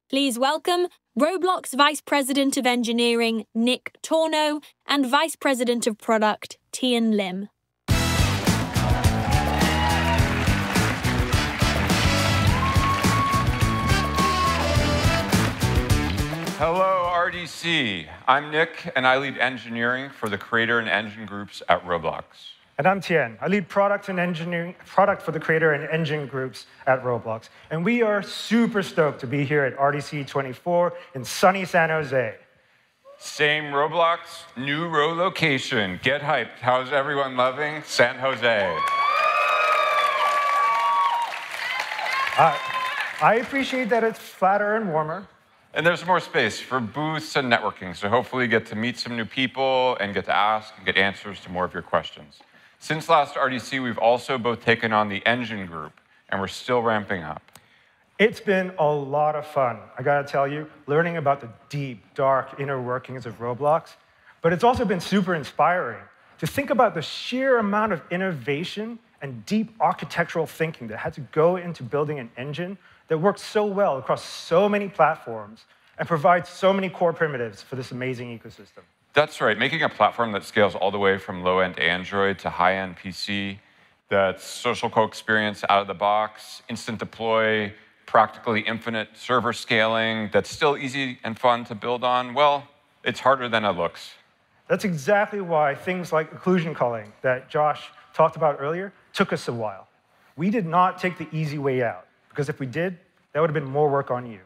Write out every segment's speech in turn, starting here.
Please welcome Roblox Vice President of Engineering, Nick Torno, and Vice President of Product, Tian Lim. Hello, RDC. I'm Nick, and I lead engineering for the Creator and Engine groups at Roblox. And I'm Tian. I lead product for the Creator and Engine groups at Roblox. And we are super stoked to be here at RDC 24 in sunny San Jose. Same Roblox, new row location. Get hyped. How's everyone loving San Jose? I appreciate that it's flatter and warmer. And there's more space for booths and networking, so hopefully you get to meet some new people and get to ask and get answers to more of your questions. Since last RDC, we've also both taken on the Engine group, and we're still ramping up. It's been a lot of fun, I gotta tell you, learning about the deep, dark inner workings of Roblox. But it's also been super inspiring to think about the sheer amount of innovation and deep architectural thinking that had to go into building an engine that works so well across so many platforms and provides so many core primitives for this amazing ecosystem. That's right. Making a platform that scales all the way from low-end Android to high-end PC, that's social co-experience out of the box, instant deploy, practically infinite server scaling, that's still easy and fun to build on, well, it's harder than it looks. That's exactly why things like occlusion culling that Josh talked about earlier took us a while. We did not take the easy way out, because if we did, that would have been more work on you.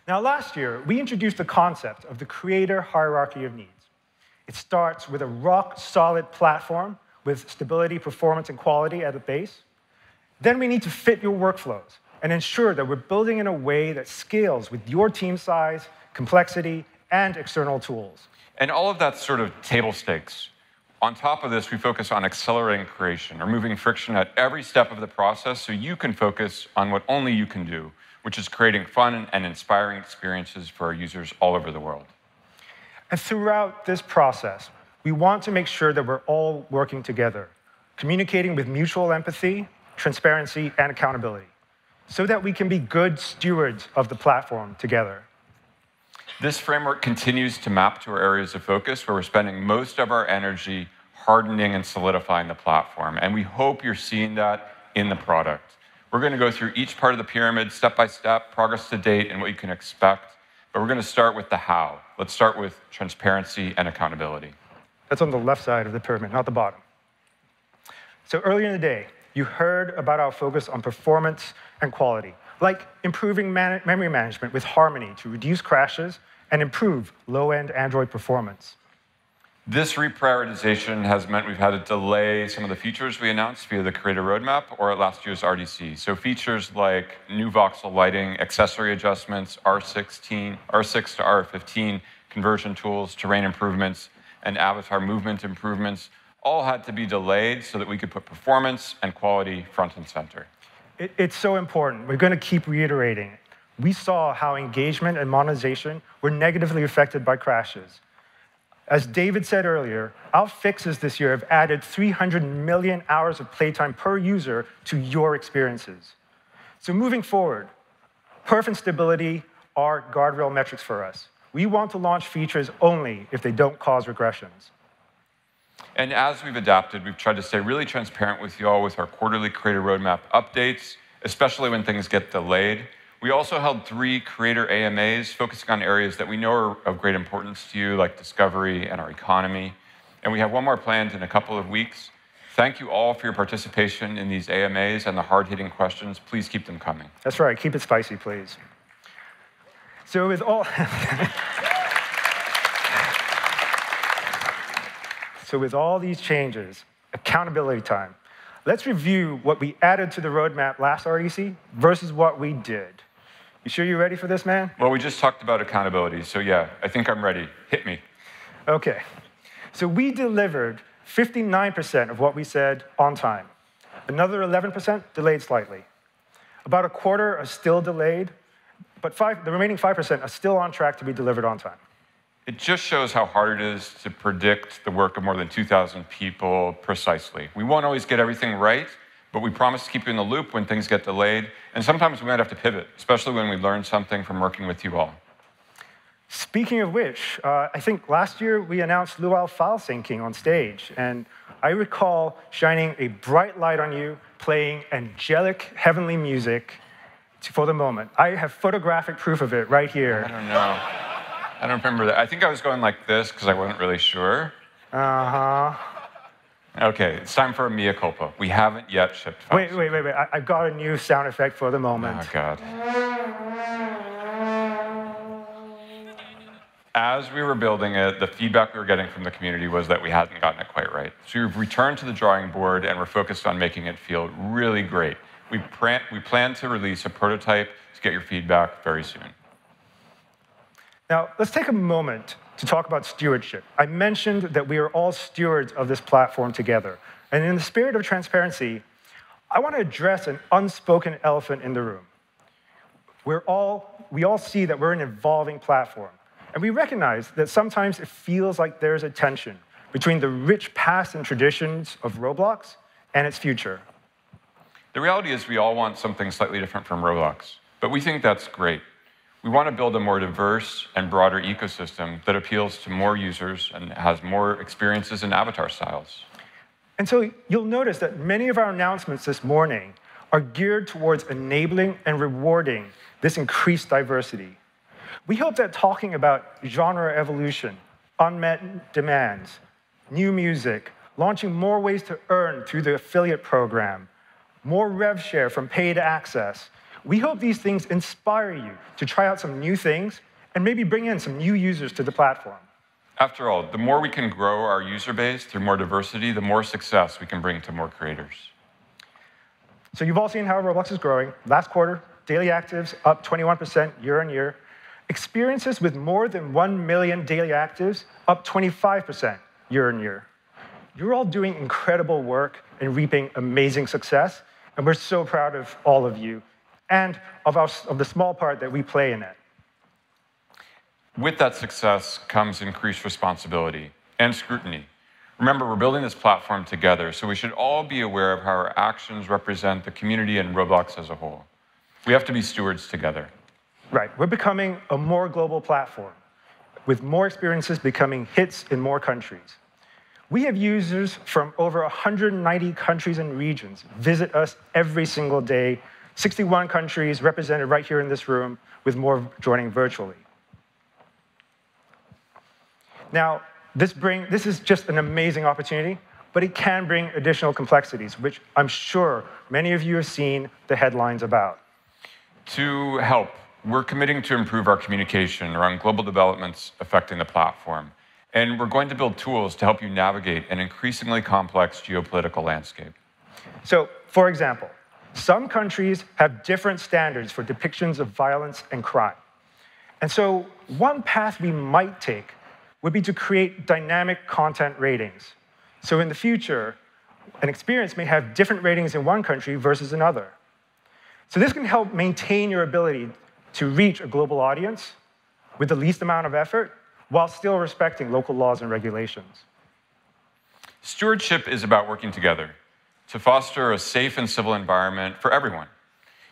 Now, last year, we introduced the concept of the creator hierarchy of needs. It starts with a rock-solid platform with stability, performance, and quality at the base. Then we need to fit your workflows and ensure that we're building in a way that scales with your team size, complexity, and external tools. And all of that's sort of table stakes. On top of this, we focus on accelerating creation, removing friction at every step of the process so you can focus on what only you can do, which is creating fun and inspiring experiences for our users all over the world. And throughout this process, we want to make sure that we're all working together, communicating with mutual empathy, transparency, and accountability, so that we can be good stewards of the platform together. This framework continues to map to our areas of focus where we're spending most of our energy hardening and solidifying the platform. And we hope you're seeing that in the product. We're going to go through each part of the pyramid, step by step, progress to date, and what you can expect. But we're going to start with the how. Let's start with transparency and accountability. That's on the left side of the pyramid, not the bottom. So earlier in the day, you heard about our focus on performance and quality, like improving memory management with Harmony to reduce crashes and improve low-end Android performance. This reprioritization has meant we've had to delay some of the features we announced via the Creator Roadmap or at last year's RDC. So features like new voxel lighting, accessory adjustments, R6 to R15 conversion tools, terrain improvements, and avatar movement improvements all had to be delayed so that we could put performance and quality front and center. It's so important. We're going to keep reiterating it. We saw how engagement and monetization were negatively affected by crashes. As David said earlier, our fixes this year have added 300 million hours of playtime per user to your experiences. So moving forward, perf and stability are guardrail metrics for us. We want to launch features only if they don't cause regressions. And as we've adapted, we've tried to stay really transparent with you all with our quarterly Creator Roadmap updates, especially when things get delayed. We also held 3 Creator AMAs focusing on areas that we know are of great importance to you, like discovery and our economy. And we have one more planned in a couple of weeks. Thank you all for your participation in these AMAs and the hard-hitting questions. Please keep them coming. That's right. Keep it spicy, please. So with all... So with all these changes, accountability time. Let's review what we added to the roadmap last RDC versus what we did. You sure you're ready for this, man? Well, we just talked about accountability, so yeah, I think I'm ready. Hit me. Okay. So we delivered 59% of what we said on time. Another 11% delayed slightly. About a quarter are still delayed, but the remaining 5% are still on track to be delivered on time. It just shows how hard it is to predict the work of more than 2,000 people precisely. We won't always get everything right, But we promise to keep you in the loop when things get delayed, and sometimes we might have to pivot, especially when we learn something from working with you all. Speaking of which, I think last year we announced Luau file syncing on stage, and I recall shining a bright light on you, playing angelic, heavenly music for the moment. I have photographic proof of it right here. I don't know. I don't remember that. I think I was going like this because I wasn't really sure. Uh-huh. Okay, it's time for a mea culpa. We haven't yet shipped files. Wait. I've got a new sound effect for the moment. Oh, God. As we were building it, the feedback we were getting from the community was that we hadn't gotten it quite right. So we've returned to the drawing board, and we're focused on making it feel really great. We plan to release a prototype to get your feedback very soon. Now, let's take a moment to talk about stewardship. I mentioned that we are all stewards of this platform together. And in the spirit of transparency, I want to address an unspoken elephant in the room. We all see that we're an evolving platform. And we recognize that sometimes it feels like there's a tension between the rich past and traditions of Roblox and its future. The reality is we all want something slightly different from Roblox, but we think that's great. We want to build a more diverse and broader ecosystem that appeals to more users and has more experiences and avatar styles. And so you'll notice that many of our announcements this morning are geared towards enabling and rewarding this increased diversity. We hope that talking about genre evolution, unmet demands, new music, launching more ways to earn through the affiliate program, more rev share from paid access, we hope these things inspire you to try out some new things and maybe bring in some new users to the platform. After all, the more we can grow our user base through more diversity, the more success we can bring to more creators. So you've all seen how Roblox is growing. Last quarter, daily actives up 21% year on year. Experiences with more than 1 million daily actives up 25% year on year. You're all doing incredible work and reaping amazing success, and we're so proud of all of you and of the small part that we play in it. With that success comes increased responsibility and scrutiny. Remember, we're building this platform together, so we should all be aware of how our actions represent the community and Roblox as a whole. We have to be stewards together. Right, we're becoming a more global platform, with more experiences becoming hits in more countries. We have users from over 190 countries and regions visit us every single day, 61 countries represented right here in this room, with more joining virtually. Now, this is just an amazing opportunity, but it can bring additional complexities, which I'm sure many of you have seen the headlines about. To help, we're committing to improve our communication around global developments affecting the platform. And we're going to build tools to help you navigate an increasingly complex geopolitical landscape. So, for example, some countries have different standards for depictions of violence and crime. And so one path we might take would be to create dynamic content ratings. So in the future, an experience may have different ratings in one country versus another. So this can help maintain your ability to reach a global audience with the least amount of effort while still respecting local laws and regulations. Stewardship is about working together to foster a safe and civil environment for everyone.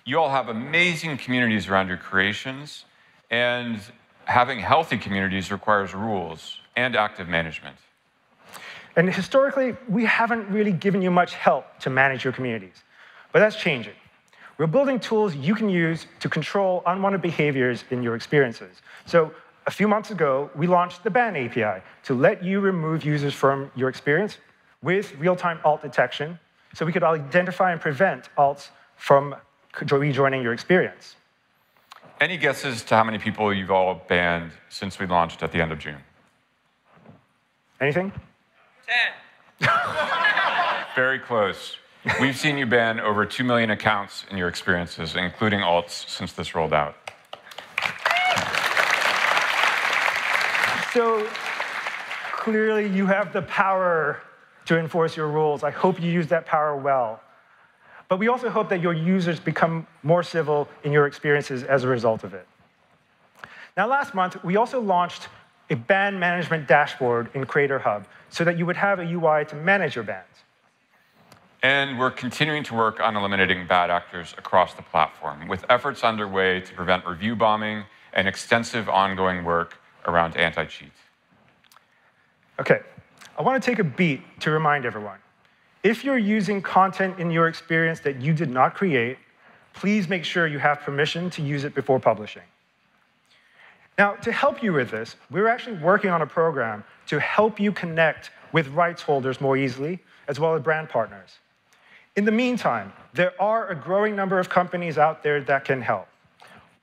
You all have amazing communities around your creations, and having healthy communities requires rules and active management. And historically, we haven't really given you much help to manage your communities, but that's changing. We're building tools you can use to control unwanted behaviors in your experiences. So a few months ago, we launched the Ban API to let you remove users from your experience with real-time alt detection, so we could identify and prevent alts from rejoining your experience. Any guesses to how many people you've all banned since we launched at the end of June? Anything? 10. Very close. We've seen you ban over 2 million accounts in your experiences, including alts, since this rolled out. So clearly you have the power to enforce your rules. I hope you use that power well. But we also hope that your users become more civil in your experiences as a result of it. Now, last month, we also launched a ban management dashboard in Creator Hub so that you would have a UI to manage your bans. And we're continuing to work on eliminating bad actors across the platform, with efforts underway to prevent review bombing and extensive ongoing work around anti-cheat. OK, I want to take a beat to remind everyone. If you're using content in your experience that you did not create, please make sure you have permission to use it before publishing. Now, to help you with this, we're actually working on a program to help you connect with rights holders more easily, as well as brand partners. In the meantime, there are a growing number of companies out there that can help.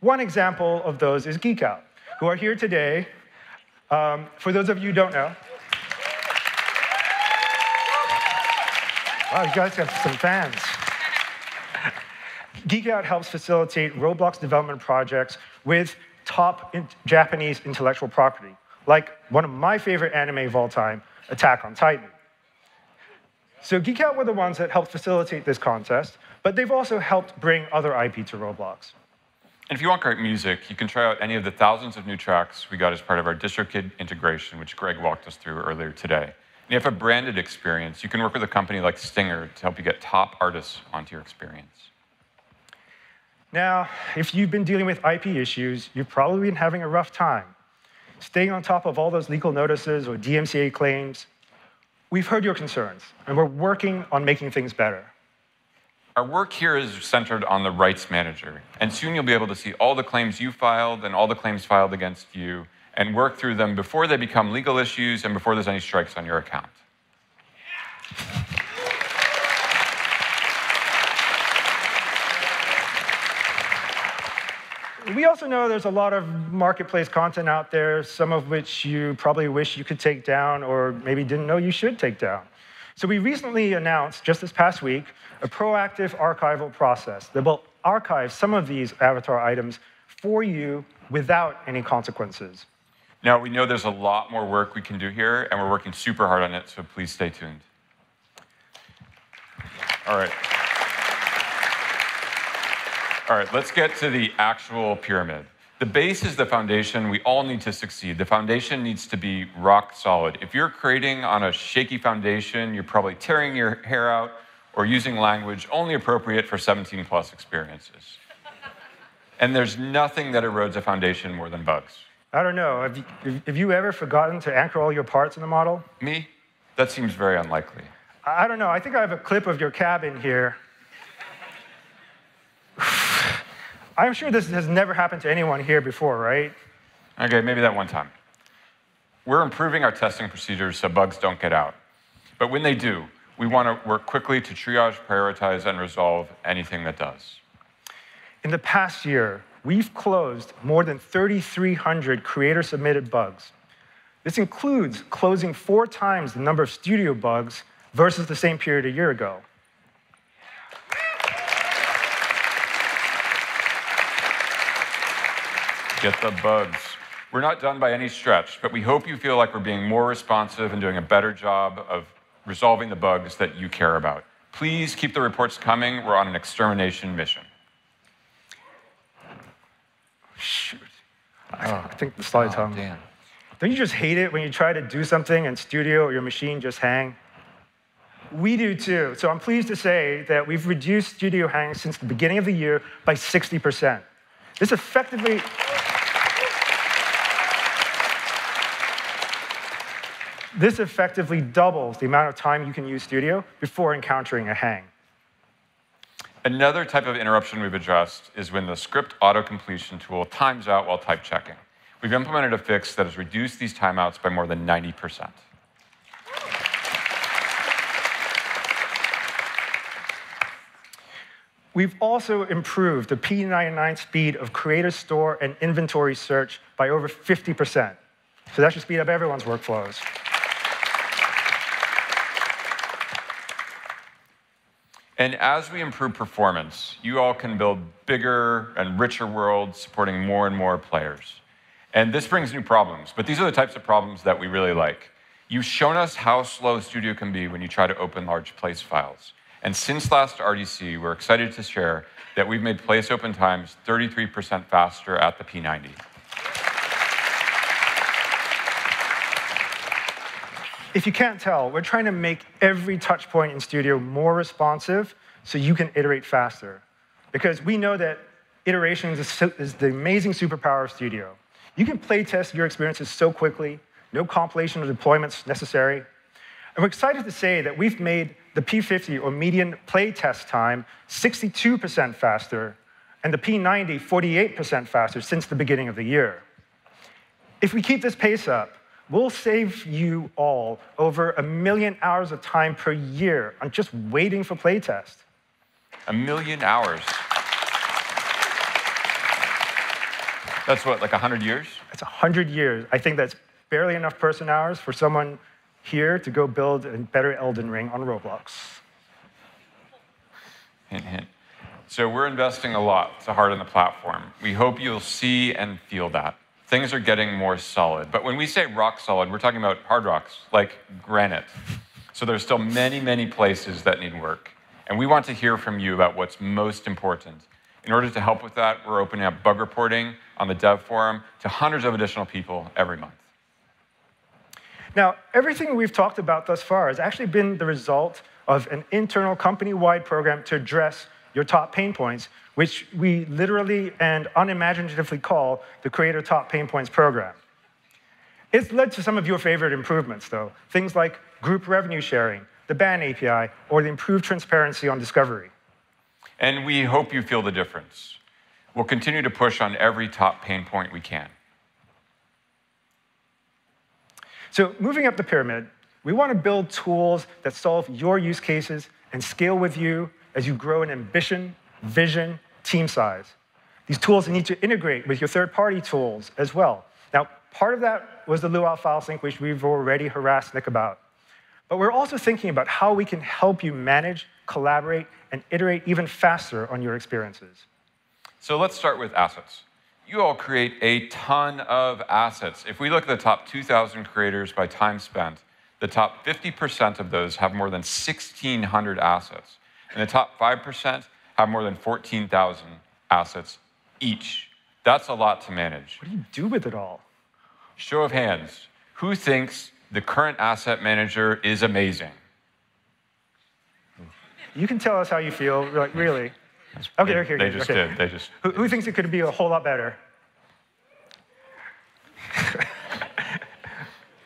One example of those is Geek Out, who are here today. For those of you who don't know, wow, you guys have some fans. Geek Out helps facilitate Roblox development projects with top Japanese intellectual property, like one of my favorite anime of all time, Attack on Titan. So Geek Out were the ones that helped facilitate this contest, but they've also helped bring other IP to Roblox. And if you want great music, you can try out any of the thousands of new tracks we got as part of our DistroKid integration, which Greg walked us through earlier today. And if you have a branded experience, you can work with a company like Stinger to help you get top artists onto your experience. Now, if you've been dealing with IP issues, you've probably been having a rough time. Staying on top of all those legal notices or DMCA claims, we've heard your concerns, and we're working on making things better. Our work here is centered on the rights manager, and soon you'll be able to see all the claims you filed and all the claims filed against you, and work through them before they become legal issues and before there's any strikes on your account. We also know there's a lot of marketplace content out there, some of which you probably wish you could take down or maybe didn't know you should take down. So we recently announced, just this past week, a proactive archival process that will archive some of these avatar items for you without any consequences. Now, we know there's a lot more work we can do here, and we're working super hard on it, so please stay tuned. All right. All right, let's get to the actual pyramid. The base is the foundation we all need to succeed. The foundation needs to be rock solid. If you're creating on a shaky foundation, you're probably tearing your hair out or using language only appropriate for 17+ experiences. And there's nothing that erodes a foundation more than bugs. I don't know. Have you ever forgotten to anchor all your parts in the model? Me? That seems very unlikely. I don't know. I think I have a clip of your cabin here. I'm sure this has never happened to anyone here before, right? OK, maybe that one time. We're improving our testing procedures so bugs don't get out. But when they do, we want to work quickly to triage, prioritize, and resolve anything that does. In the past year, we've closed more than 3,300 creator-submitted bugs. This includes closing 4 times the number of studio bugs versus the same period a year ago. Get the bugs. We're not done by any stretch, but we hope you feel like we're being more responsive and doing a better job of resolving the bugs that you care about. Please keep the reports coming. We're on an extermination mission. Shoot. I think the slide's hung. Damn. Don't you just hate it when you try to do something and studio or your machine just hang? We do too. So I'm pleased to say that we've reduced studio hangs since the beginning of the year by 60%. This effectively doubles the amount of time you can use Studio before encountering a hang. Another type of interruption we've addressed is when the script auto-completion tool times out while type checking. We've implemented a fix that has reduced these timeouts by more than 90%. We've also improved the P99 speed of creator store and inventory search by over 50%. So that should speed up everyone's workflows. And as we improve performance, you all can build bigger and richer worlds supporting more and more players. And this brings new problems, but these are the types of problems that we really like. You've shown us how slow Studio can be when you try to open large place files. And since last RDC, we're excited to share that we've made place open times 33% faster at the P90. If you can't tell, we're trying to make every touch point in Studio more responsive so you can iterate faster. Because we know that iteration is the amazing superpower of Studio. You can play test your experiences so quickly, no compilation or deployments necessary. And we're excited to say that we've made the P50, or median play test time, 62% faster, and the P90, 48% faster since the beginning of the year. If we keep this pace up, we'll save you all over 1 million hours of time per year on just waiting for playtest. 1 million hours. That's what, like 100 years? That's 100 years. I think that's barely enough person hours for someone here to go build a better Elden Ring on Roblox. Hint, hint. So we're investing a lot to harden the platform. We hope you'll see and feel that. Things are getting more solid. But when we say rock solid, we're talking about hard rocks, like granite. So there's still many, many places that need work. And we want to hear from you about what's most important. In order to help with that, we're opening up bug reporting on the dev forum to hundreds of additional people every month. Now, everything we've talked about thus far has actually been the result of an internal company-wide program to address your top pain points, which we literally and unimaginatively call the Creator Top Pain Points program. It's led to some of your favorite improvements, though, things like group revenue sharing, the ban API, or the improved transparency on discovery. And we hope you feel the difference. We'll continue to push on every top pain point we can. So moving up the pyramid, we want to build tools that solve your use cases and scale with you as you grow in ambition, vision, team size. These tools need to integrate with your third-party tools as well. Now, part of that was the Luau file sync, which we've already harassed Nick about. But we're also thinking about how we can help you manage, collaborate, and iterate even faster on your experiences. So let's start with assets. You all create a ton of assets. If we look at the top 2,000 creators by time spent, the top 50% of those have more than 1,600 assets. And the top 5% have more than 14,000 assets each. That's a lot to manage. What do you do with it all? Show of hands. Who thinks the current asset manager is amazing? You can tell us how you feel, like, really. Okay. They just did. They just. Who thinks it could be a whole lot better?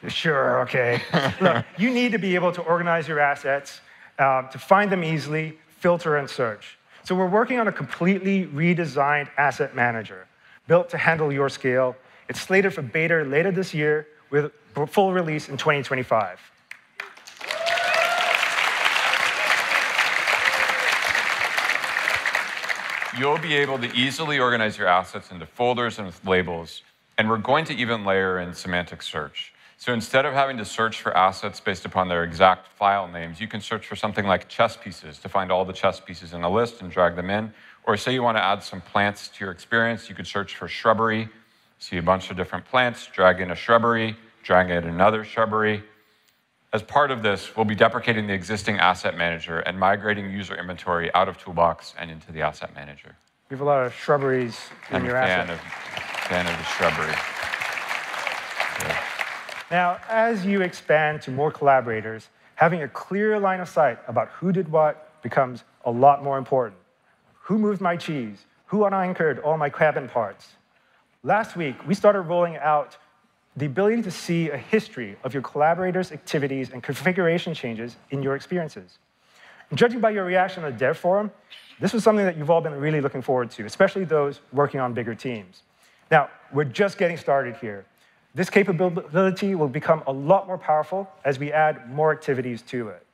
Sure, okay. Look, you need to be able to organize your assets, to find them easily, filter and search. So we're working on a completely redesigned asset manager, built to handle your scale. It's slated for beta later this year with full release in 2025. You'll be able to easily organize your assets into folders and with labels, and we're going to even layer in semantic search. So instead of having to search for assets based upon their exact file names, you can search for something like chess pieces to find all the chess pieces in a list and drag them in. Or say you want to add some plants to your experience, you could search for shrubbery, see a bunch of different plants, drag in a shrubbery, drag in another shrubbery. As part of this, we'll be deprecating the existing asset manager and migrating user inventory out of Toolbox and into the asset manager. You have a lot of shrubberies in your asset. Fan of the shrubbery. Yeah. Now, as you expand to more collaborators, having a clear line of sight about who did what becomes a lot more important. Who moved my cheese? Who unanchored all my cabin parts? Last week, we started rolling out the ability to see a history of your collaborators' activities and configuration changes in your experiences. And judging by your reaction on the dev forum, this was something that you've all been really looking forward to, especially those working on bigger teams. Now, we're just getting started here. This capability will become a lot more powerful as we add more activities to it.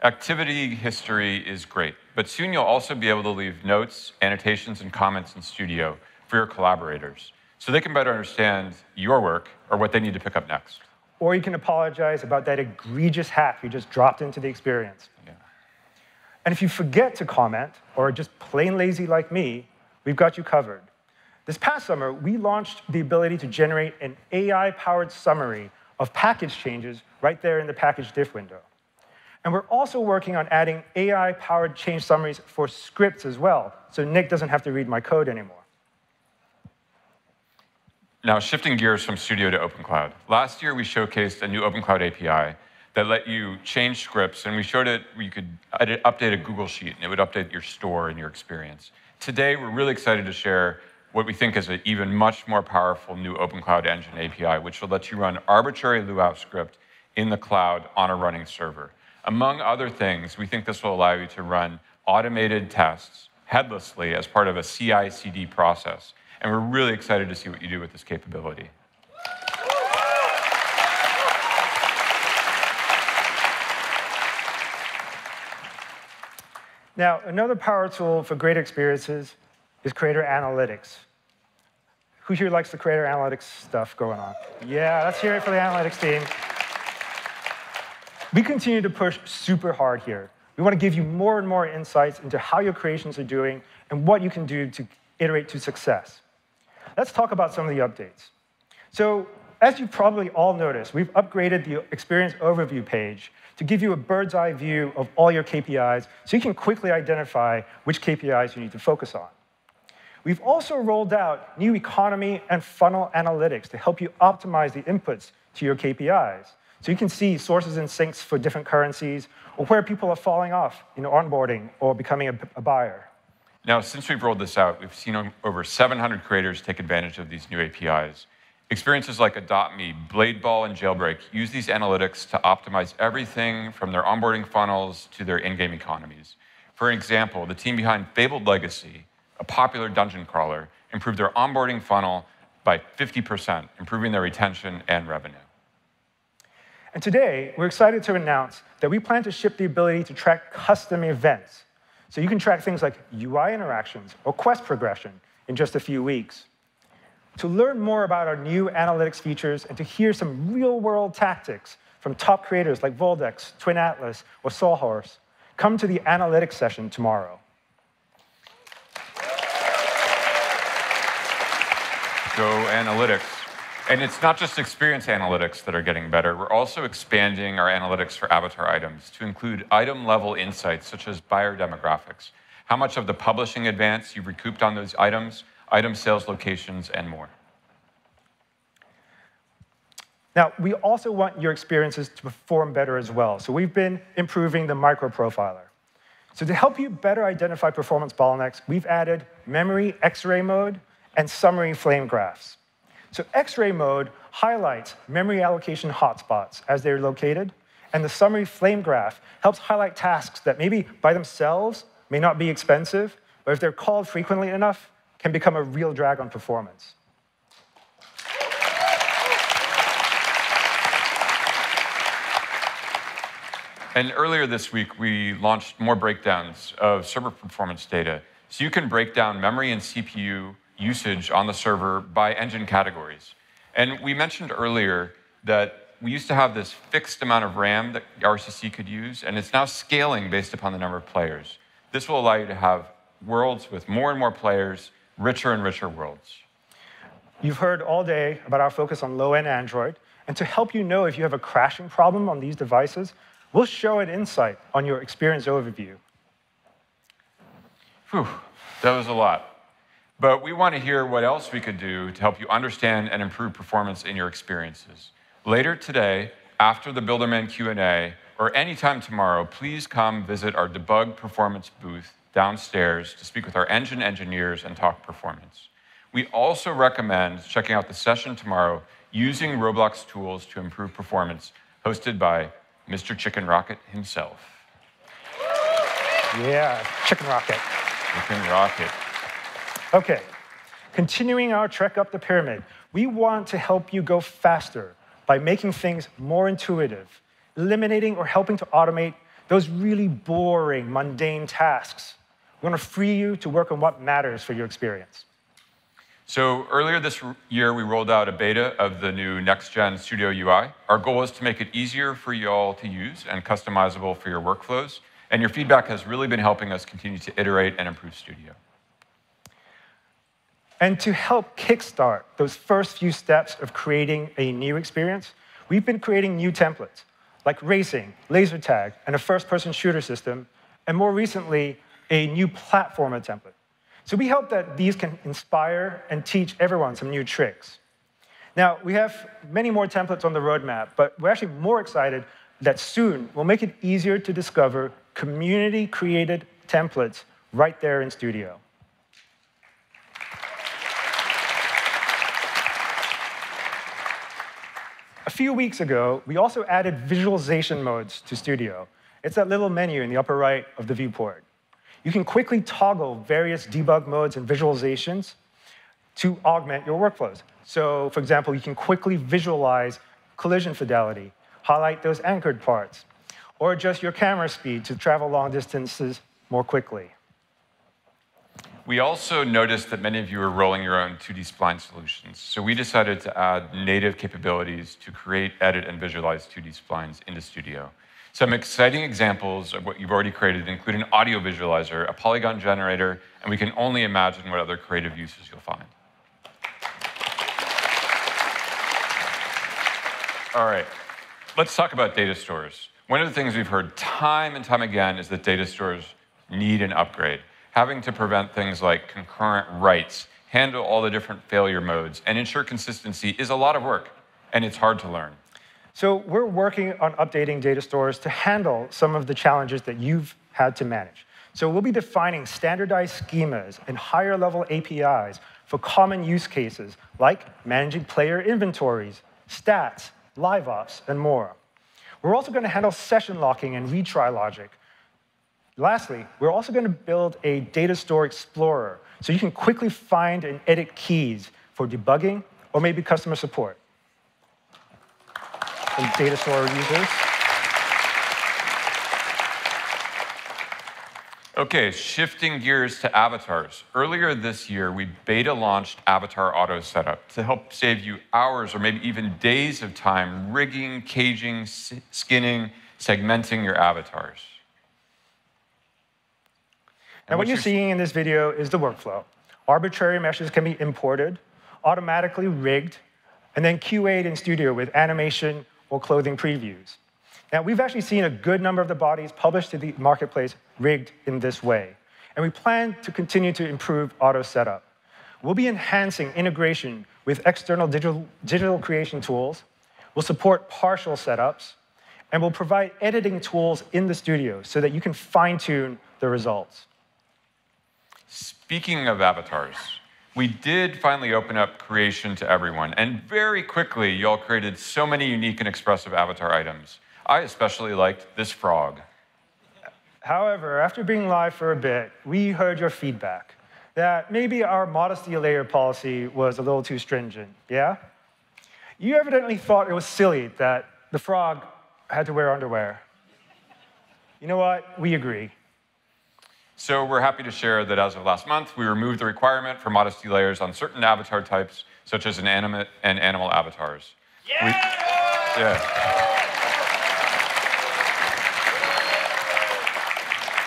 Activity history is great, but soon you'll also be able to leave notes, annotations, and comments in Studio for your collaborators, so they can better understand your work or what they need to pick up next. Or you can apologize about that egregious hack you just dropped into the experience. Yeah. And if you forget to comment, or are just plain lazy like me, we've got you covered. This past summer, we launched the ability to generate an AI-powered summary of package changes right there in the package diff window. And we're also working on adding AI-powered change summaries for scripts as well, so Nick doesn't have to read my code anymore. Now, shifting gears from Studio to OpenCloud. Last year, we showcased a new OpenCloud API that let you change scripts, and we showed it where you could update a Google Sheet, and it would update your store and your experience. Today, we're really excited to share what we think is an even much more powerful new OpenCloud Engine API, which will let you run arbitrary luau script in the cloud on a running server. Among other things, we think this will allow you to run automated tests headlessly as part of a CI/CD process. And we're really excited to see what you do with this capability. Now, another power tool for great experiences is Creator Analytics. Who here likes the Creator Analytics stuff going on? Yeah, let's hear it for the analytics team. We continue to push super hard here. We want to give you more and more insights into how your creations are doing and what you can do to iterate to success. Let's talk about some of the updates. So, as you've probably all noticed, we've upgraded the Experience Overview page to give you a bird's eye view of all your KPIs so you can quickly identify which KPIs you need to focus on. We've also rolled out new economy and funnel analytics to help you optimize the inputs to your KPIs. So you can see sources and sinks for different currencies or where people are falling off in onboarding or becoming a buyer. Now, since we've rolled this out, we've seen over 700 creators take advantage of these new APIs. Experiences like Adopt Me, Bladeball, and Jailbreak use these analytics to optimize everything from their onboarding funnels to their in-game economies. For example, the team behind Fabled Legacy, a popular dungeon crawler, improved their onboarding funnel by 50%, improving their retention and revenue. And today, we're excited to announce that we plan to ship the ability to track custom events. So you can track things like UI interactions or quest progression in just a few weeks. To learn more about our new analytics features and to hear some real-world tactics from top creators like Voldex, Twin Atlas, or Sawhorse, come to the analytics session tomorrow. Go analytics. And it's not just experience analytics that are getting better. We're also expanding our analytics for avatar items to include item-level insights, such as buyer demographics, how much of the publishing advance you've recouped on those items, item sales locations, and more. Now, we also want your experiences to perform better as well. So we've been improving the microprofiler. So to help you better identify performance bottlenecks, we've added memory X-ray mode and summary flame graphs. So X-ray mode highlights memory allocation hotspots as they're located, and the summary flame graph helps highlight tasks that maybe by themselves may not be expensive, but if they're called frequently enough, can become a real drag on performance. And earlier this week, we launched more breakdowns of server performance data, so you can break down memory and CPU usage on the server by engine categories. And we mentioned earlier that we used to have this fixed amount of RAM that RCC could use, and it's now scaling based upon the number of players. This will allow you to have worlds with more and more players, richer and richer worlds. You've heard all day about our focus on low-end Android, and to help you know if you have a crashing problem on these devices, we'll show an insight on your experience overview. Whew, that was a lot. But we want to hear what else we could do to help you understand and improve performance in your experiences. Later today, after the Builderman Q&A, or anytime tomorrow, please come visit our debug performance booth downstairs to speak with our engine engineers and talk performance. We also recommend checking out the session tomorrow using Roblox tools to improve performance, hosted by Mr. Chicken Rocket himself. Yeah, Chicken Rocket. Chicken Rocket. OK, continuing our trek up the pyramid, we want to help you go faster by making things more intuitive, eliminating or helping to automate those really boring, mundane tasks. We want to free you to work on what matters for your experience. So earlier this year, we rolled out a beta of the new next-gen Studio UI. Our goal is to make it easier for you all to use and customizable for your workflows. And your feedback has really been helping us continue to iterate and improve Studio. And to help kickstart those first few steps of creating a new experience, we've been creating new templates, like racing, laser tag, and a first-person shooter system, and more recently, a new platformer template. So we hope that these can inspire and teach everyone some new tricks. Now, we have many more templates on the roadmap, but we're actually more excited that soon we'll make it easier to discover community-created templates right there in Studio. A few weeks ago, we also added visualization modes to Studio. It's that little menu in the upper right of the viewport. You can quickly toggle various debug modes and visualizations to augment your workflows. So, for example, you can quickly visualize collision fidelity, highlight those anchored parts, or adjust your camera speed to travel long distances more quickly. We also noticed that many of you are rolling your own 2D spline solutions, so we decided to add native capabilities to create, edit, and visualize 2D splines into Studio. Some exciting examples of what you've already created include an audio visualizer, a polygon generator, and we can only imagine what other creative uses you'll find. All right, let's talk about data stores. One of the things we've heard time and time again is that data stores need an upgrade. Having to prevent things like concurrent writes, handle all the different failure modes, and ensure consistency is a lot of work, and it's hard to learn. So we're working on updating data stores to handle some of the challenges that you've had to manage. So we'll be defining standardized schemas and higher-level APIs for common use cases, like managing player inventories, stats, live ops, and more. We're also going to handle session locking and retry logic. Lastly, we're also going to build a data store explorer so you can quickly find and edit keys for debugging or maybe customer support. And data store users. Okay, shifting gears to avatars. Earlier this year, we beta launched Avatar Auto Setup to help save you hours or maybe even days of time rigging, caging, skinning, segmenting your avatars. And what you're seeing in this video is the workflow. Arbitrary meshes can be imported, automatically rigged, and then QA'd in Studio with animation or clothing previews. Now, we've actually seen a good number of the bodies published to the marketplace rigged in this way. And we plan to continue to improve auto setup. We'll be enhancing integration with external digital creation tools. We'll support partial setups. And we'll provide editing tools in the Studio so that you can fine-tune the results. Speaking of avatars, we did finally open up creation to everyone, and very quickly, y'all created so many unique and expressive avatar items. I especially liked this frog. However, after being live for a bit, we heard your feedback that maybe our modesty layer policy was a little too stringent, yeah? You evidently thought it was silly that the frog had to wear underwear. You know what? We agree. So we're happy to share that as of last month, we removed the requirement for modesty layers on certain avatar types, such as inanimate and animal avatars. Yeah!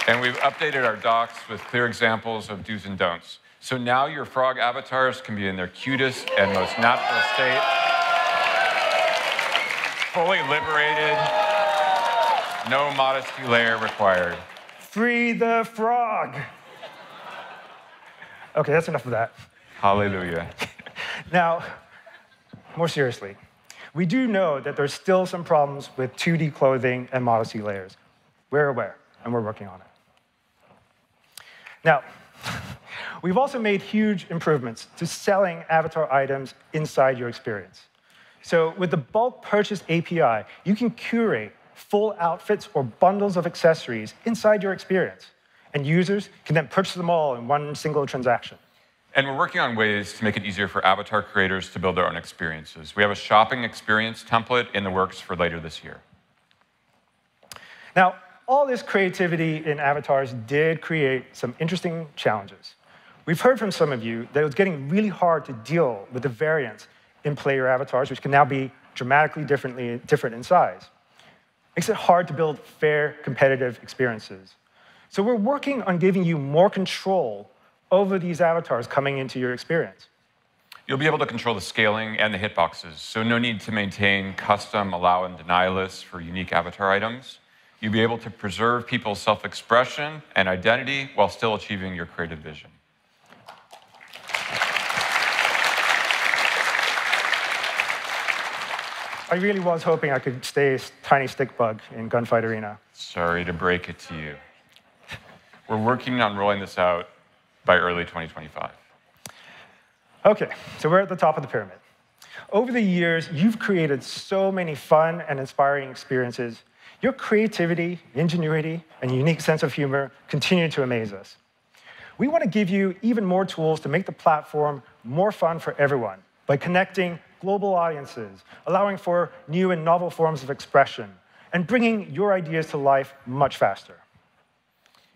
And we've updated our docs with clear examples of do's and don'ts. So now your frog avatars can be in their cutest and most natural state, fully liberated, no modesty layer required. Free the frog. OK, that's enough of that. Hallelujah. Now, more seriously, we do know that there's still some problems with 2D clothing and modesty layers. We're aware, and we're working on it. Now, we've also made huge improvements to selling avatar items inside your experience. So with the bulk purchase API, you can curate full outfits or bundles of accessories inside your experience. And users can then purchase them all in one single transaction. And we're working on ways to make it easier for avatar creators to build their own experiences. We have a shopping experience template in the works for later this year. Now, all this creativity in avatars did create some interesting challenges. We've heard from some of you that it was getting really hard to deal with the variance in player avatars, which can now be dramatically different in size. Makes it hard to build fair, competitive experiences. So we're working on giving you more control over these avatars coming into your experience. You'll be able to control the scaling and the hitboxes, so no need to maintain custom allow and deny lists for unique avatar items. You'll be able to preserve people's self-expression and identity while still achieving your creative vision. I really was hoping I could stay a tiny stick bug in Gunfight Arena. Sorry to break it to you. We're working on rolling this out by early 2025. OK, so we're at the top of the pyramid. Over the years, you've created so many fun and inspiring experiences. Your creativity, ingenuity, and unique sense of humor continue to amaze us. We want to give you even more tools to make the platform more fun for everyone by connecting global audiences, allowing for new and novel forms of expression, and bringing your ideas to life much faster.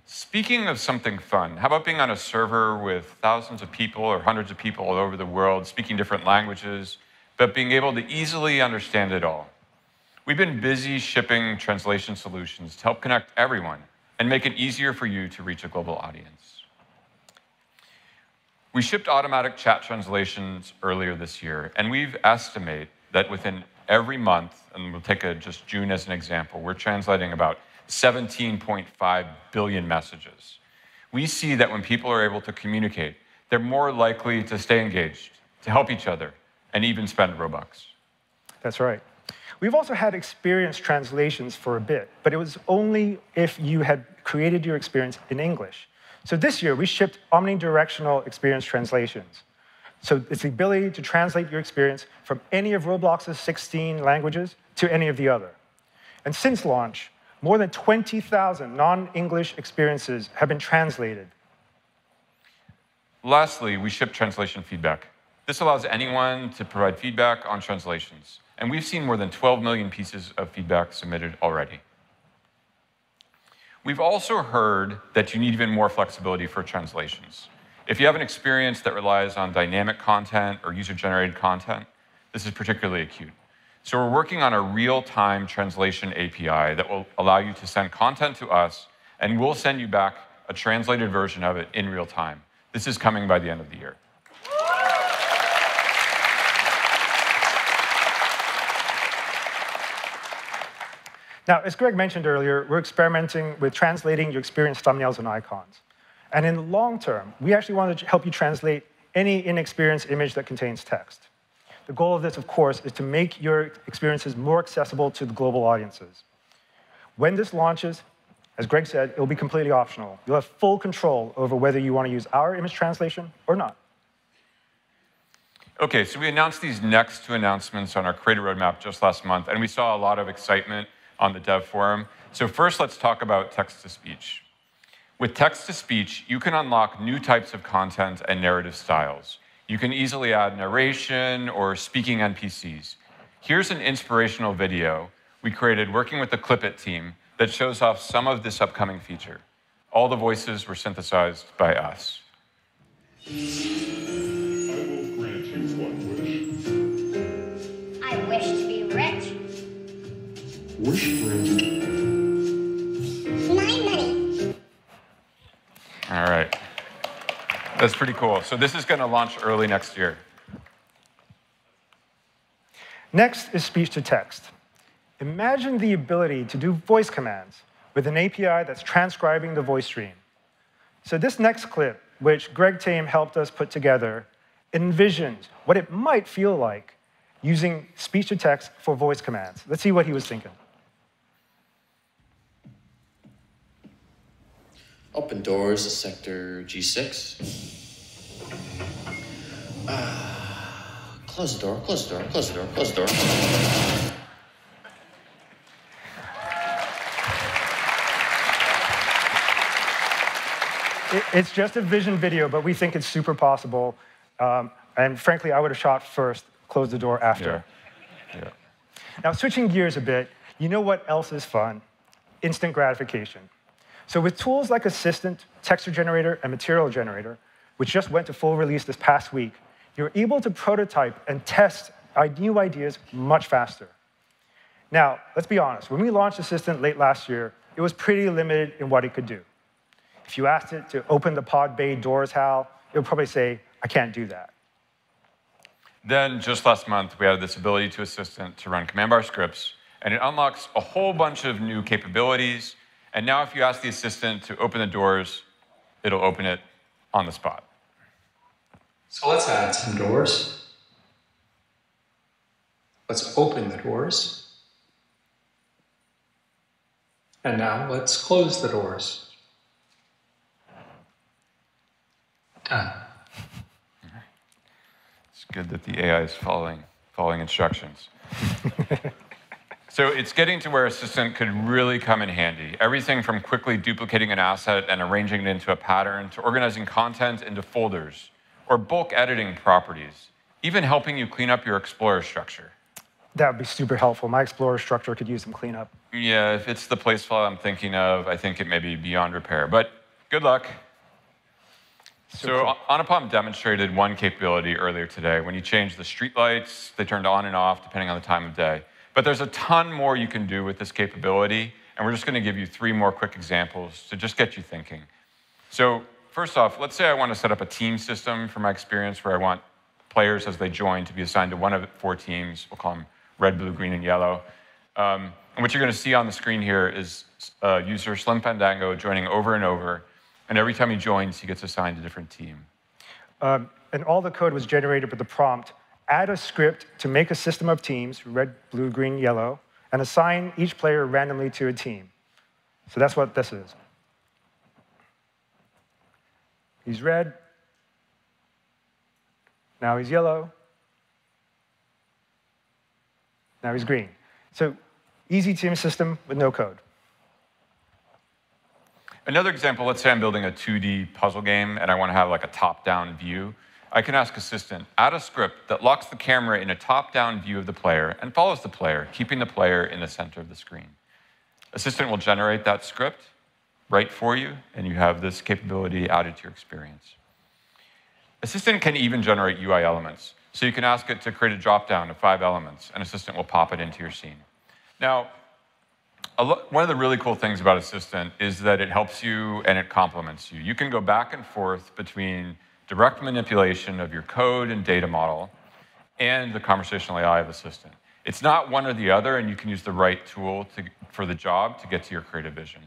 Speaking of something fun, how about being on a server with thousands of people or hundreds of people all over the world speaking different languages, but being able to easily understand it all? We've been busy shipping translation solutions to help connect everyone and make it easier for you to reach a global audience. We shipped automatic chat translations earlier this year, and we've estimated that within every month, and we'll take just June as an example, we're translating about 17.5 billion messages. We see that when people are able to communicate, they're more likely to stay engaged, to help each other, and even spend Robux. That's right. We've also had experience translations for a bit, but it was only if you had created your experience in English. So this year, we shipped omnidirectional experience translations. So it's the ability to translate your experience from any of Roblox's 16 languages to any of the other. And since launch, more than 20,000 non-English experiences have been translated. Lastly, we ship translation feedback. This allows anyone to provide feedback on translations. And we've seen more than 12 million pieces of feedback submitted already. We've also heard that you need even more flexibility for translations. If you have an experience that relies on dynamic content or user-generated content, this is particularly acute. So we're working on a real-time translation API that will allow you to send content to us, and we'll send you back a translated version of it in real time. This is coming by the end of the year. Now, as Greg mentioned earlier, we're experimenting with translating your experience thumbnails and icons. And in the long term, we actually want to help you translate any in-experience image that contains text. The goal of this, of course, is to make your experiences more accessible to the global audiences. When this launches, as Greg said, it will be completely optional. You'll have full control over whether you want to use our image translation or not. OK, so we announced these next two announcements on our Creator Roadmap just last month, and we saw a lot of excitement on the dev forum. So first, let's talk about text-to-speech. With text-to-speech, you can unlock new types of content and narrative styles. You can easily add narration or speaking NPCs. Here's an inspirational video we created working with the Clip-It team that shows off some of this upcoming feature. All the voices were synthesized by us. I will grant you one wish. I wish to be rich. Wish granted. My money. All right. That's pretty cool. So this is going to launch early next year. Next is speech-to-text. Imagine the ability to do voice commands with an API that's transcribing the voice stream. So this next clip, which Greg Tame helped us put together, envisions what it might feel like using speech-to-text for voice commands. Let's see what he was thinking. Open doors to sector G6. Close the door, close the door, close the door, close the door. It's just a vision video, but we think it's super possible. And frankly, I would have shot first, closed the door after. Yeah. Now, switching gears a bit, you know what else is fun? Instant gratification. So with tools like Assistant, Texture Generator, and Material Generator, which just went to full release this past week, you're able to prototype and test new ideas much faster. Now, let's be honest. When we launched Assistant late last year, it was pretty limited in what it could do. If you asked it to open the pod bay doors, Hal, it would probably say, I can't do that. Then, just last month, we added this ability to Assistant to run command bar scripts, and it unlocks a whole bunch of new capabilities. And now if you ask the Assistant to open the doors, it'll open it on the spot. So let's add some doors. Let's open the doors. And now let's close the doors. Done. It's good that the AI is following instructions. So it's getting to where Assistant could really come in handy. Everything from quickly duplicating an asset and arranging it into a pattern, to organizing content into folders, or bulk editing properties, even helping you clean up your Explorer structure. That would be super helpful. My Explorer structure could use some cleanup. Yeah, if it's the place file I'm thinking of, I think it may be beyond repair, but good luck. So Anupam demonstrated one capability earlier today. When you change the streetlights, they turned on and off depending on the time of day. But there's a ton more you can do with this capability, and we're just going to give you 3 more quick examples to just get you thinking. So first off, let's say I want to set up a team system for my experience where I want players as they join to be assigned to one of 4 teams. We'll call them red, blue, green, and yellow. And what you're going to see on the screen here is user Slim Fandango joining over and over. And every time he joins, he gets assigned a different team. And all the code was generated with the prompt, add a script to make a system of teams, red, blue, green, yellow, and assign each player randomly to a team. So that's what this is. He's red. Now he's yellow. Now he's green. So easy team system with no code. Another example, let's say I'm building a 2D puzzle game and I want to have like a top-down view. I can ask Assistant, add a script that locks the camera in a top-down view of the player and follows the player, keeping the player in the center of the screen. Assistant will generate that script right for you, and you have this capability added to your experience. Assistant can even generate UI elements. So you can ask it to create a drop-down of 5 elements, and Assistant will pop it into your scene. Now, one of the really cool things about Assistant is that it helps you and it complements you. You can go back and forth between direct manipulation of your code and data model and the conversational AI of Assistant. It's not one or the other, and you can use the right tool for the job to get to your creative vision.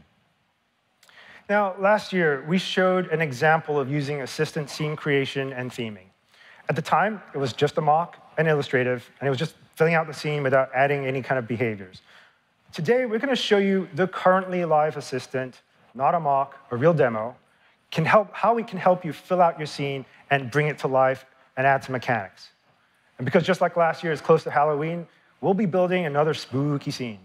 Now, last year, we showed an example of using Assistant scene creation and theming. At the time, it was just a mock and illustrative, and it was just filling out the scene without adding any kind of behaviors. Today, we're going to show you the currently live Assistant, not a mock, a real demo, how we can help you fill out your scene and bring it to life and add some mechanics. And because just like last year is close to Halloween, we'll be building another spooky scene.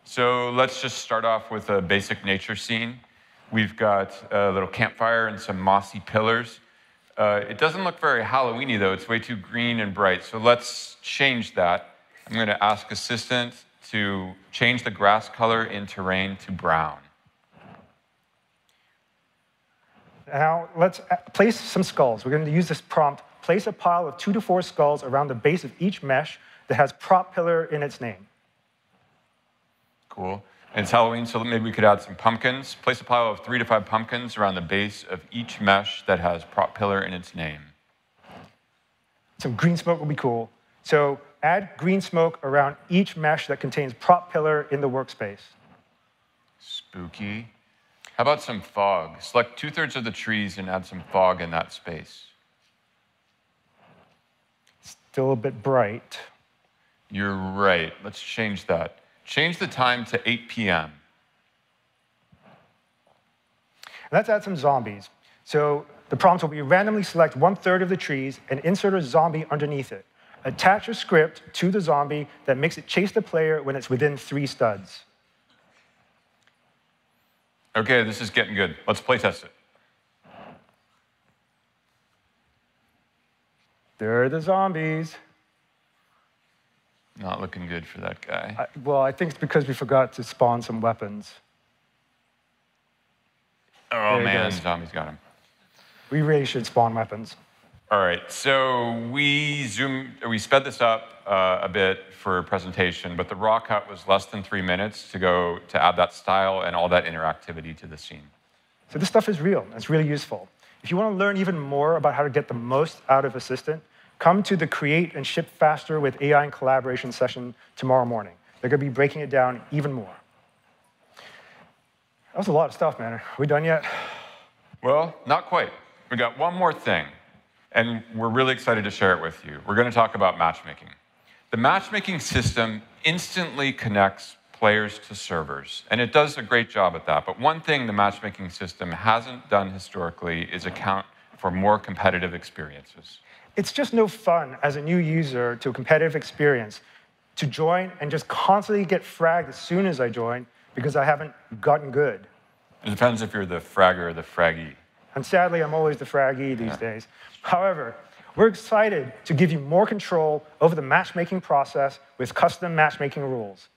So let's just start off with a basic nature scene. We've got a little campfire and some mossy pillars. It doesn't look very Halloween-y, though. It's way too green and bright. So let's change that. I'm going to ask Assistant to change the grass color in terrain to brown. Now, let's place some skulls. We're going to use this prompt, place a pile of 2 to 4 skulls around the base of each mesh that has prop pillar in its name. Cool. And it's Halloween, so maybe we could add some pumpkins. Place a pile of 3 to 5 pumpkins around the base of each mesh that has prop pillar in its name. Some green smoke will be cool. So add green smoke around each mesh that contains prop pillar in the workspace. Spooky. How about some fog? Select 2/3 of the trees and add some fog in that space. Still a bit bright. You're right. Let's change that. Change the time to 8 p.m. Let's add some zombies. So the prompt will be randomly select 1/3 of the trees and insert a zombie underneath it. Attach a script to the zombie that makes it chase the player when it's within 3 studs. Okay, this is getting good. Let's play test it. There are the zombies. Not looking good for that guy. Well, I think it's because we forgot to spawn some weapons. Oh man, zombies got him. We really should spawn weapons. All right, so we sped this up a bit for presentation, but the raw cut was less than 3 minutes to add that style and all that interactivity to the scene. So this stuff is real. It's really useful. If you want to learn even more about how to get the most out of Assistant, come to the Create and Ship Faster with AI and Collaboration session tomorrow morning. They're going to be breaking it down even more. That was a lot of stuff, man. Are we done yet? Well, not quite. We got one more thing, and we're really excited to share it with you. We're going to talk about matchmaking. The matchmaking system instantly connects players to servers, and it does a great job at that. But one thing the matchmaking system hasn't done historically is account for more competitive experiences. It's just no fun as a new user to a competitive experience to join and just constantly get fragged as soon as I join because I haven't gotten good. It depends if you're the fragger or the fraggy. And sadly, I'm always the fraggy these days. However, we're excited to give you more control over the matchmaking process with custom matchmaking rules.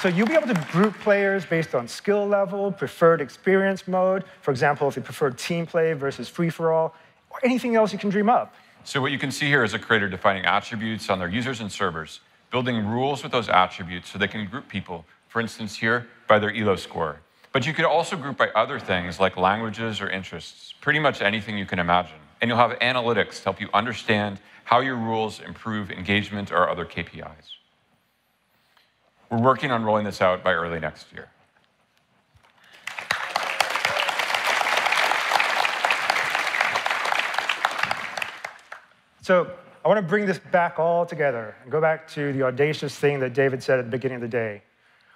So you'll be able to group players based on skill level, preferred experience mode, for example, if you prefer team play versus free-for-all, or anything else you can dream up. So what you can see here is a creator defining attributes on their users and servers, building rules with those attributes so they can group people, for instance here, by their ELO score. But you could also group by other things like languages or interests, pretty much anything you can imagine. And you'll have analytics to help you understand how your rules improve engagement or other KPIs. We're working on rolling this out by early next year. So I want to bring this back all together and go back to the audacious thing that David said at the beginning of the day.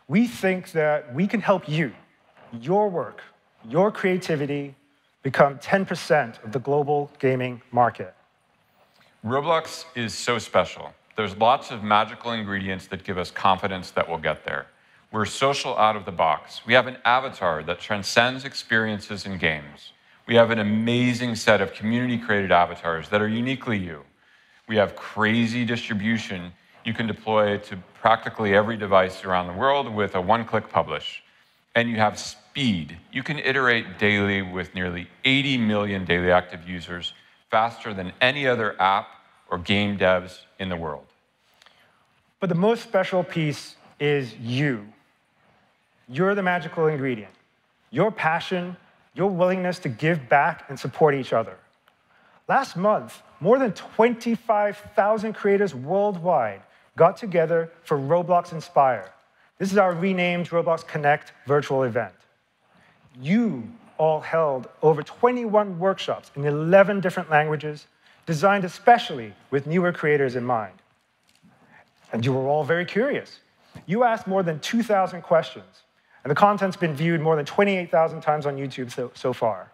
We think that we can help you, your work, your creativity, become 10% of the global gaming market. Roblox is so special. There's lots of magical ingredients that give us confidence that we'll get there. We're social out of the box. We have an avatar that transcends experiences in games. We have an amazing set of community-created avatars that are uniquely you. We have crazy distribution you can deploy to practically every device around the world with a one-click publish. And you have speed. You can iterate daily with nearly 80 million daily active users, faster than any other app or game devs in the world. But the most special piece is you. You're the magical ingredient. Your passion, your willingness to give back and support each other. Last month, more than 25,000 creators worldwide got together for Roblox Inspire. This is our renamed Roblox Connect virtual event. You all held over 21 workshops in 11 different languages, designed especially with newer creators in mind. And you were all very curious. You asked more than 2,000 questions, and the content's been viewed more than 28,000 times on YouTube so far.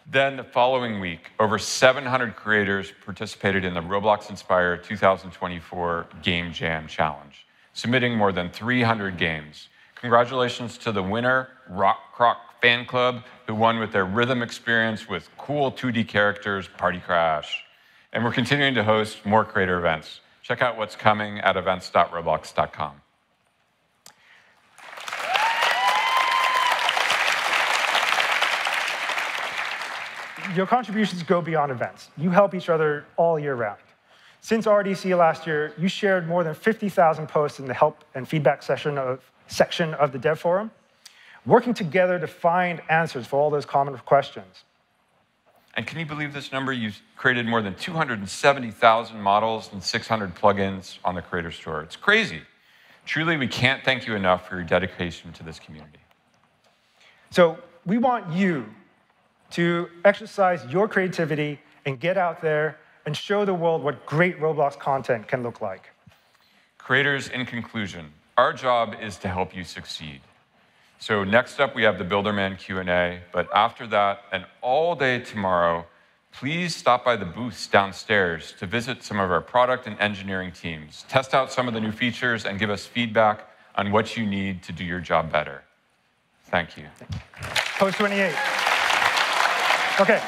Then the following week, over 700 creators participated in the Roblox Inspire 2024 Game Jam Challenge, submitting more than 300 games. Congratulations to the winner, Rock Croc Fan Club, who won with their rhythm experience with cool 2D characters, Party Crash. And we're continuing to host more creator events. Check out what's coming at events.roblox.com. Your contributions go beyond events. You help each other all year round. Since RDC last year, you shared more than 50,000 posts in the help and feedback section of the Dev Forum, working together to find answers for all those common questions. And can you believe this number? You've created more than 270,000 models and 600 plugins on the Creator Store. It's crazy. Truly, we can't thank you enough for your dedication to this community. So we want you to exercise your creativity and get out there and show the world what great Roblox content can look like. Creators, in conclusion, our job is to help you succeed. So next up, we have the Builderman Q&A, but after that, and all day tomorrow, please stop by the booths downstairs to visit some of our product and engineering teams, test out some of the new features, and give us feedback on what you need to do your job better. Thank you. Post 28. Okay.